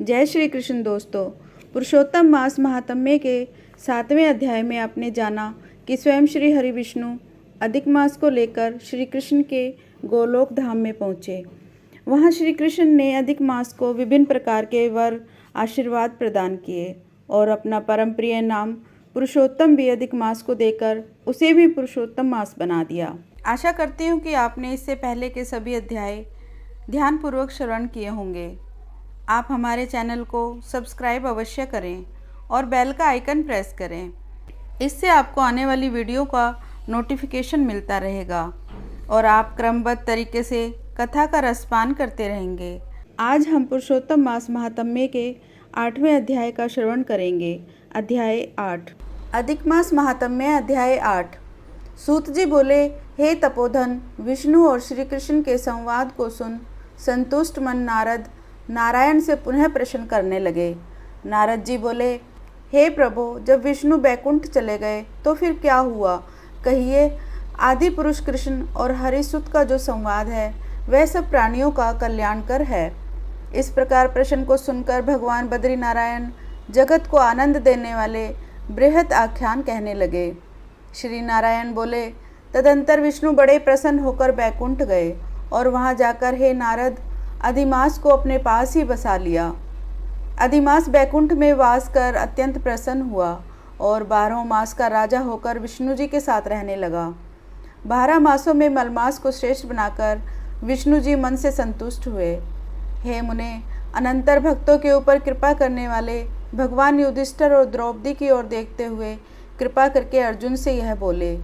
जय श्री कृष्ण दोस्तों। पुरुषोत्तम मास महात्म्य के 7वें अध्याय में आपने जाना कि स्वयं श्री हरि विष्णु अधिक मास को लेकर श्री कृष्ण के गोलोक धाम में पहुँचे। वहाँ श्री कृष्ण ने अधिक मास को विभिन्न प्रकार के वर आशीर्वाद प्रदान किए और अपना परम प्रिय नाम पुरुषोत्तम भी अधिक मास को देकर उसे भी पुरुषोत्तम मास बना दिया। आशा करती हूँ कि आपने इससे पहले के सभी अध्याय ध्यानपूर्वक श्रवण किए होंगे। आप हमारे चैनल को सब्सक्राइब अवश्य करें और बेल का आइकन प्रेस करें। इससे आपको आने वाली वीडियो का नोटिफिकेशन मिलता रहेगा और आप क्रमबद्ध तरीके से कथा का रसपान करते रहेंगे। आज हम पुरुषोत्तम मास महात्म्य के 8वें अध्याय का श्रवण करेंगे। अध्याय 8 अधिक मास महात्म्य। अध्याय 8। सूत जी बोले, हे तपोधन, विष्णु और श्री कृष्ण के संवाद को सुन संतुष्ट मन नारद नारायण से पुनः प्रश्न करने लगे। नारद जी बोले, हे प्रभु, जब विष्णु बैकुंठ चले गए तो फिर क्या हुआ? कहिए, आदि पुरुष कृष्ण और हरिसुत का जो संवाद है वह सब प्राणियों का कल्याणकर है। इस प्रकार प्रश्न को सुनकर भगवान बद्री नारायण जगत को आनंद देने वाले बृहत आख्यान कहने लगे। श्री नारायण बोले, तदंतर विष्णु बड़े प्रसन्न होकर बैकुंठ गए और वहाँ जाकर हे नारद अधिमास को अपने पास ही बसा लिया। अधिमास बैकुंठ में वास कर अत्यंत प्रसन्न हुआ और 12 मास का राजा होकर विष्णु जी के साथ रहने लगा। 12 मासों में मलमास को श्रेष्ठ बनाकर विष्णु जी मन से संतुष्ट हुए। हे मुने, अनंतर भक्तों के ऊपर कृपा करने वाले भगवान युधिष्ठिर और द्रौपदी की ओर देखते हुए कृपा करके अर्जुन से यह बोले।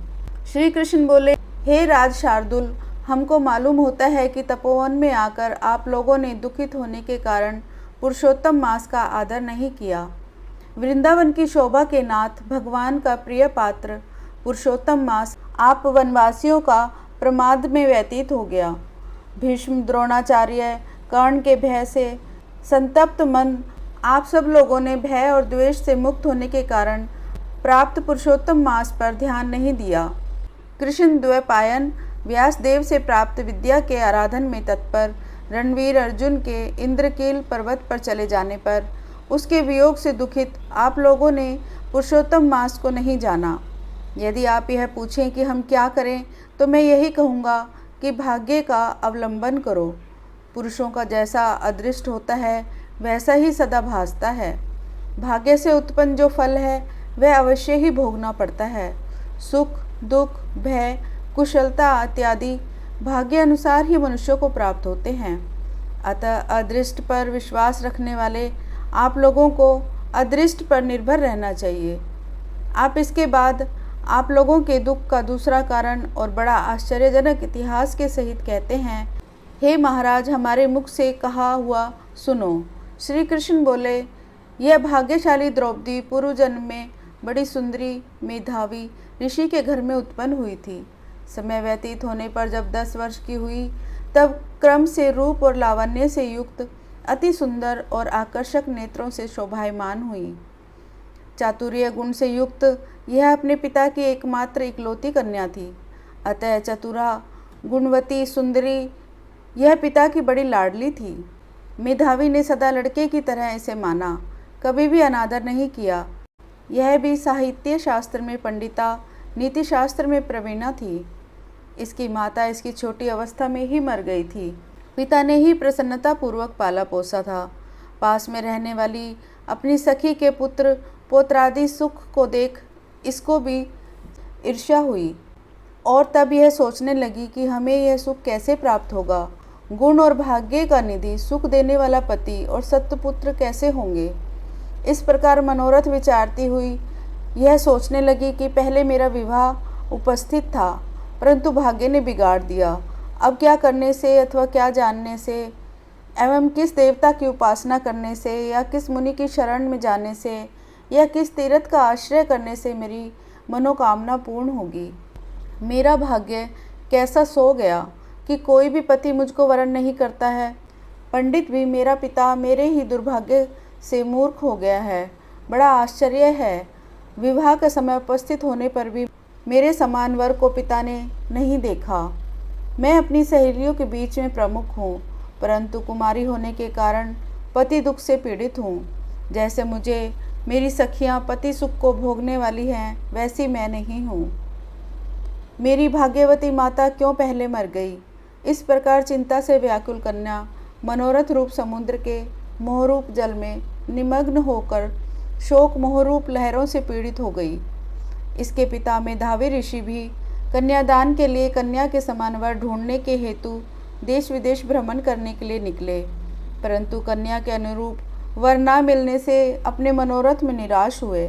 श्री कृष्ण बोले, हे राज शार्दुल, हमको मालूम होता है कि तपोवन में आकर आप लोगों ने दुखित होने के कारण पुरुषोत्तम मास का आदर नहीं किया। वृंदावन की शोभा के नाथ भगवान का प्रिय पात्र पुरुषोत्तम मास आप वनवासियों का प्रमाद में व्यतीत हो गया। भीष्म, द्रोणाचार्य, कर्ण के भय से संतप्त मन आप सब लोगों ने भय और द्वेष से मुक्त होने के कारण प्राप्त पुरुषोत्तम मास पर ध्यान नहीं दिया। कृष्ण द्वैपायन व्यासदेव से प्राप्त विद्या के आराधन में तत्पर रणवीर अर्जुन के इंद्रकील पर्वत पर चले जाने पर उसके वियोग से दुखित आप लोगों ने पुरुषोत्तम मास को नहीं जाना। यदि आप यह पूछें कि हम क्या करें, तो मैं यही कहूँगा कि भाग्य का अवलंबन करो। पुरुषों का जैसा अदृष्ट होता है वैसा ही सदा भासता है। भाग्य से उत्पन्न जो फल है वह अवश्य ही भोगना पड़ता है। सुख, दुख, भय, कुशलता इत्यादि भाग्य अनुसार ही मनुष्यों को प्राप्त होते हैं। अतः अदृष्ट पर विश्वास रखने वाले आप लोगों को अदृष्ट पर निर्भर रहना चाहिए। आप इसके बाद आप लोगों के दुख का दूसरा कारण और बड़ा आश्चर्यजनक इतिहास के सहित कहते हैं। हे महाराज, हमारे मुख से कहा हुआ सुनो। श्री कृष्ण बोले, यह भाग्यशाली द्रौपदी पूर्व जन्म में बड़ी सुंदरी मेधावी ऋषि के घर में उत्पन्न हुई थी। समय व्यतीत होने पर जब 10 वर्ष की हुई तब क्रम से रूप और लावण्य से युक्त अति सुंदर और आकर्षक नेत्रों से शोभायमान हुई। चातुर्य गुण से युक्त यह अपने पिता की एकमात्र इकलौती कन्या थी। अतः चतुरा, गुणवती, सुंदरी यह पिता की बड़ी लाडली थी। मेधावी ने सदा लड़के की तरह इसे माना, कभी भी अनादर नहीं किया। यह भी साहित्य शास्त्र में पंडिता, नीति शास्त्र में प्रवीणा थी। इसकी माता इसकी छोटी अवस्था में ही मर गई थी। पिता ने ही प्रसन्नता पूर्वक पाला पोसा था। पास में रहने वाली अपनी सखी के पुत्र पौत्रादि सुख को देख इसको भी ईर्ष्या हुई और तब यह सोचने लगी कि हमें यह सुख कैसे प्राप्त होगा। गुण और भाग्य का निधि, सुख देने वाला पति और सत्पुत्र कैसे होंगे। इस प्रकार मनोरथ विचारती हुई यह सोचने लगी कि पहले मेरा विवाह उपस्थित था, परंतु भाग्य ने बिगाड़ दिया। अब क्या करने से अथवा क्या जानने से एवं किस देवता की उपासना करने से या किस मुनि की शरण में जाने से या किस तीर्थ का आश्रय करने से मेरी मनोकामना पूर्ण होगी। मेरा भाग्य कैसा सो गया कि कोई भी पति मुझको वरण नहीं करता है। पंडित भी मेरा पिता मेरे ही दुर्भाग्य से मूर्ख हो गया है। बड़ा आश्चर्य है, विवाह का समय उपस्थित होने पर भी मेरे समान वर को पिता ने नहीं देखा। मैं अपनी सहेलियों के बीच में प्रमुख हूँ, परंतु कुमारी होने के कारण पति दुख से पीड़ित हूँ। जैसे मुझे मेरी सखियाँ पति सुख को भोगने वाली हैं, वैसी मैं नहीं हूँ। मेरी भाग्यवती माता क्यों पहले मर गई। इस प्रकार चिंता से व्याकुल कन्या मनोरथ रूप समुद्र के मोहरूप जल में निमग्न होकर शोक मोहरूप लहरों से पीड़ित हो गई। इसके पिता मेधावी ऋषि भी कन्यादान के लिए कन्या के समान वर ढूंढने के हेतु देश विदेश भ्रमण करने के लिए निकले, परंतु कन्या के अनुरूप वर न मिलने से अपने मनोरथ में निराश हुए।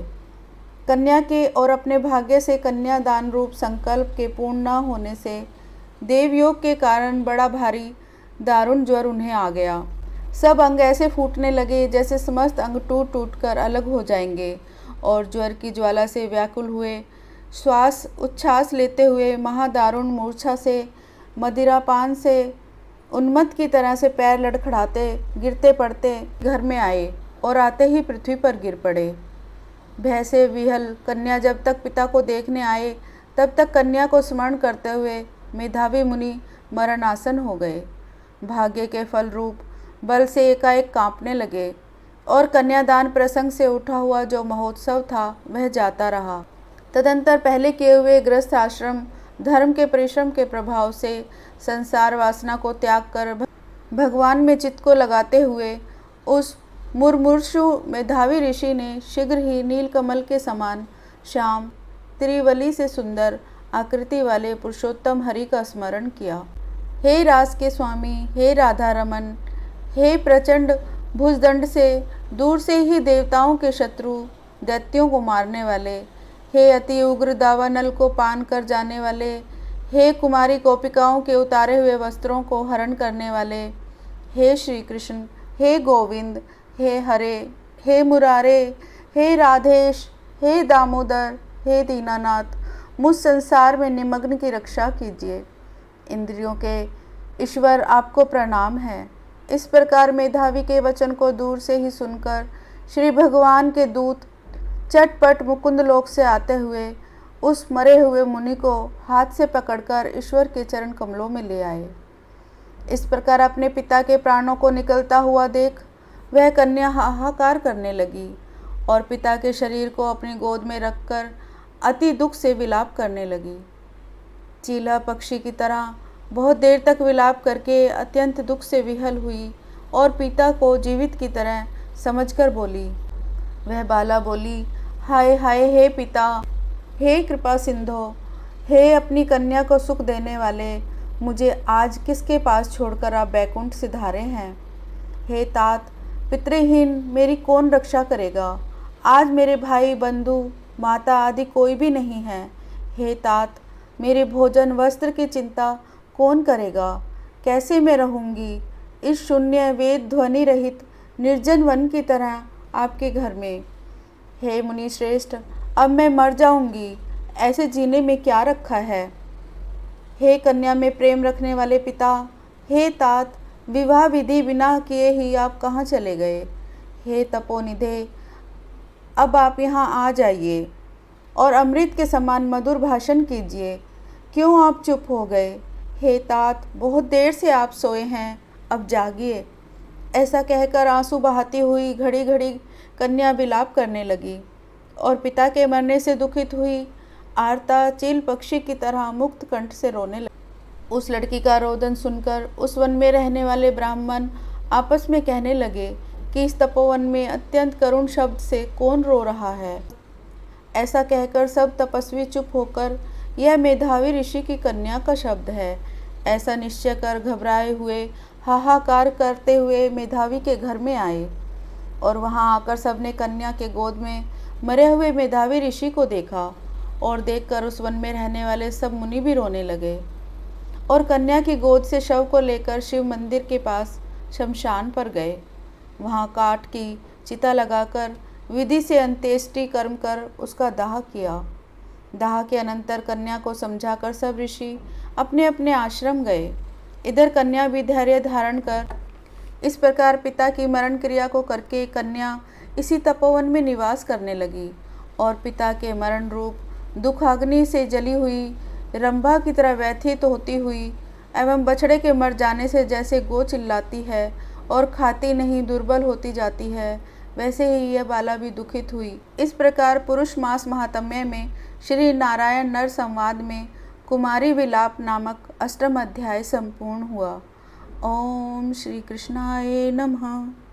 कन्या के और अपने भाग्य से कन्यादान रूप संकल्प के पूर्ण न होने से देवयोग के कारण बड़ा भारी दारुण ज्वर उन्हें आ गया। सब अंग ऐसे फूटने लगे जैसे समस्त अंग टूट टूट कर अलग हो जाएंगे, और ज्वर की ज्वाला से व्याकुल हुए श्वास उच्छ्वास लेते हुए महादारुण मूर्छा से मदिरापान से उन्मत्त की तरह से पैर लड़खड़ाते गिरते पड़ते घर में आए और आते ही पृथ्वी पर गिर पड़े। भय से विहल कन्या जब तक पिता को देखने आए तब तक कन्या को स्मरण करते हुए मेधावी मुनि मरणासन हो गए। भाग्य के फल रूप बल से एकाएक कांपने लगे और कन्यादान प्रसंग से उठा हुआ जो महोत्सव था वह जाता रहा। तदंतर पहले किए हुए गृहस्थ आश्रम धर्म के परिश्रम के प्रभाव से संसार वासना को त्याग कर भगवान में चित्त को लगाते हुए उस मुर्मुर्षु मेधावी ऋषि ने शीघ्र ही नीलकमल के समान श्याम त्रिवली से सुंदर आकृति वाले पुरुषोत्तम हरि का स्मरण किया। हे रास के स्वामी, हे राधा रमन, हे प्रचंड भुजदंड से दूर से ही देवताओं के शत्रु दैत्यों को मारने वाले, हे अति उग्र दावानल को पान कर जाने वाले, हे कुमारी गोपिकाओं के उतारे हुए वस्त्रों को हरण करने वाले, हे श्री कृष्ण, हे गोविंद, हे हरे, हे मुरारे, हे राधेश, हे दामोदर, हे दीनानाथ, मुझ संसार में निमग्न की रक्षा कीजिए। इंद्रियों के ईश्वर आपको प्रणाम है। इस प्रकार मेधावी के वचन को दूर से ही सुनकर श्री भगवान के दूत चटपट मुकुंद लोक से आते हुए उस मरे हुए मुनि को हाथ से पकड़कर ईश्वर के चरण कमलों में ले आए। इस प्रकार अपने पिता के प्राणों को निकलता हुआ देख वह कन्या हाहाकार करने लगी और पिता के शरीर को अपनी गोद में रखकर अति दुख से विलाप करने लगी। चीला पक्षी की तरह बहुत देर तक विलाप करके अत्यंत दुख से विहल हुई और पिता को जीवित की तरह समझकर बोली। वह बाला बोली, हाय हाय हे पिता, हे कृपा सिंधो, हे अपनी कन्या को सुख देने वाले, मुझे आज किसके पास छोड़कर आप बैकुंठ सिधारे हैं। हे तात, पितृहीन मेरी कौन रक्षा करेगा। आज मेरे भाई बंधु माता आदि कोई भी नहीं है। हे तात, मेरे भोजन वस्त्र की चिंता कौन करेगा। कैसे मैं रहूँगी इस शून्य वेद ध्वनि रहित निर्जन वन की तरह आपके घर में। हे मुनि श्रेष्ठ, अब मैं मर जाऊँगी, ऐसे जीने में क्या रखा है। हे कन्या में प्रेम रखने वाले पिता, हे तात, विवाह विधि बिना किए ही आप कहाँ चले गए। हे तपोनिधे, अब आप यहाँ आ जाइए और अमृत के समान मधुर भाषण कीजिए। क्यों आप चुप हो गए। हे तात, बहुत देर से आप सोए हैं, अब जागिए। ऐसा कहकर आंसू बहाती हुई घड़ी घड़ी कन्या विलाप करने लगी और पिता के मरने से दुखित हुई आरता चील पक्षी की तरह मुक्त कंठ से रोने लगी। उस लड़की का रोदन सुनकर उस वन में रहने वाले ब्राह्मण आपस में कहने लगे कि इस तपोवन में अत्यंत करुण शब्द से कौन रो रहा है। ऐसा कहकर सब तपस्वी चुप होकर यह मेधावी ऋषि की कन्या का शब्द है ऐसा निश्चय कर घबराए हुए हाहाकार करते हुए मेधावी के घर में आए और वहां आकर सबने कन्या के गोद में मरे हुए मेधावी ऋषि को देखा और देखकर उस वन में रहने वाले सब मुनि भी रोने लगे और कन्या की गोद से शव को लेकर शिव मंदिर के पास शमशान पर गए। वहां काठ की चिता लगाकर विधि से अंत्येष्टि कर्म कर उसका दाह किया। दाह के अनंतर कन्या को समझाकर सब ऋषि अपने अपने आश्रम गए। इधर कन्या भी धैर्य धारण कर इस प्रकार पिता की मरण क्रिया को करके कन्या इसी तपोवन में निवास करने लगी और पिता के मरण रूप दुखाग्नि से जली हुई रंभा की तरह व्यथित होती हुई एवं बछड़े के मर जाने से जैसे गो चिल्लाती है और खाती नहीं दुर्बल होती जाती है, वैसे ही यह बाला भी दुखित हुई। इस प्रकार पुरुष मास महात्म्य में श्री नारायण नर संवाद में कुमारी विलाप नामक अष्टम अध्याय संपूर्ण हुआ। ओम श्री कृष्णाय नमः।